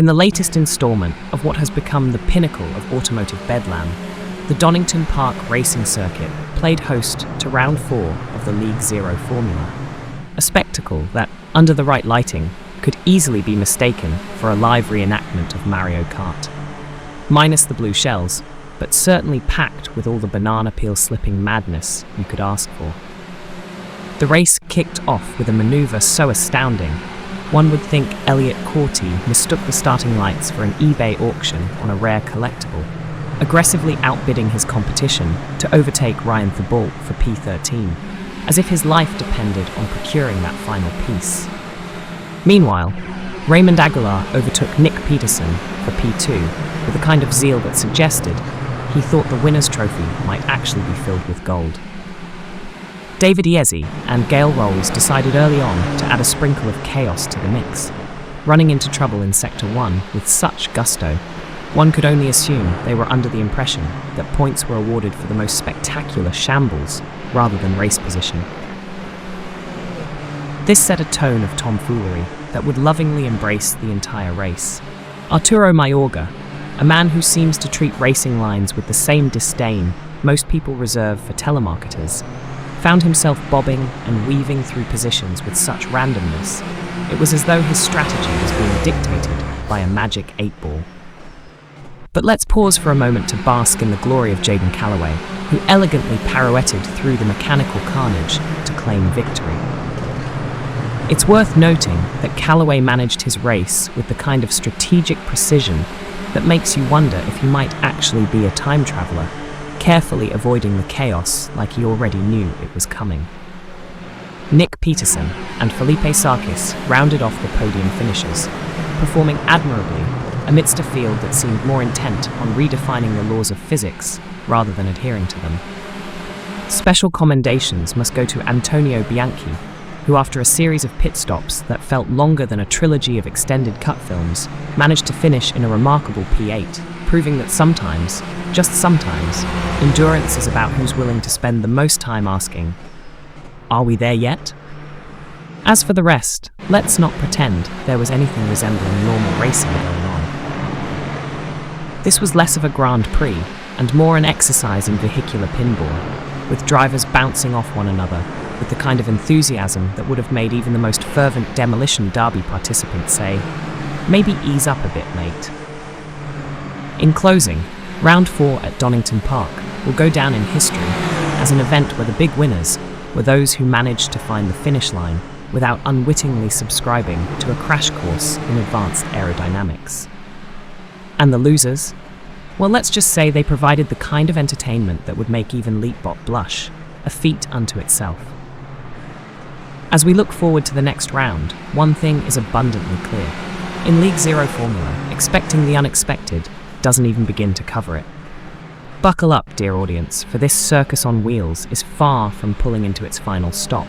In the latest installment of what has become the pinnacle of automotive bedlam, the Donington Park racing circuit played host to round 4 of the League Zero Formula, a spectacle that, under the right lighting, could easily be mistaken for a live reenactment of Mario Kart. Minus the blue shells, but certainly packed with all the banana peel slipping madness you could ask for. The race kicked off with a maneuver so astounding, one would think Elliot Corti mistook the starting lights for an eBay auction on a rare collectible, aggressively outbidding his competition to overtake Ryan Thibault for P13, as if his life depended on procuring that final piece. Meanwhile, Raymond Aguilar overtook Nick Peterson for P2 with a kind of zeal that suggested he thought the winner's trophy might actually be filled with gold. David Iezzi and Gail Rolls decided early on to add a sprinkle of chaos to the mix, running into trouble in Sector 1 with such gusto, one could only assume they were under the impression that points were awarded for the most spectacular shambles rather than race position. This set a tone of tomfoolery that would lovingly embrace the entire race. Arturo Mayorga, a man who seems to treat racing lines with the same disdain most people reserve for telemarketers, found himself bobbing and weaving through positions with such randomness, it was as though his strategy was being dictated by a magic 8-ball. But let's pause for a moment to bask in the glory of Jaden Callaway, who elegantly pirouetted through the mechanical carnage to claim victory. It's worth noting that Callaway managed his race with the kind of strategic precision that makes you wonder if he might actually be a time traveler, carefully avoiding the chaos like he already knew it was coming. Nick Peterson and Felipe Sarkis rounded off the podium finishers, performing admirably amidst a field that seemed more intent on redefining the laws of physics rather than adhering to them. Special commendations must go to Antonio Bianchi, who after a series of pit stops that felt longer than a trilogy of extended cut films, managed to finish in a remarkable P8, proving that sometimes, just sometimes, endurance is about who's willing to spend the most time asking, "Are we there yet?" As for the rest, let's not pretend there was anything resembling normal racing going on. This was less of a Grand Prix and more an exercise in vehicular pinball, with drivers bouncing off one another with the kind of enthusiasm that would have made even the most fervent demolition derby participants say, "Maybe ease up a bit, mate." In closing, round 4 at Donington Park will go down in history as an event where the big winners were those who managed to find the finish line without unwittingly subscribing to a crash course in advanced aerodynamics. And the losers? Well, let's just say they provided the kind of entertainment that would make even Leapbot blush, a feat unto itself. As we look forward to the next round, one thing is abundantly clear. In League Zero Formula, expecting the unexpected doesn't even begin to cover it. Buckle up, dear audience, for this circus on wheels is far from pulling into its final stop.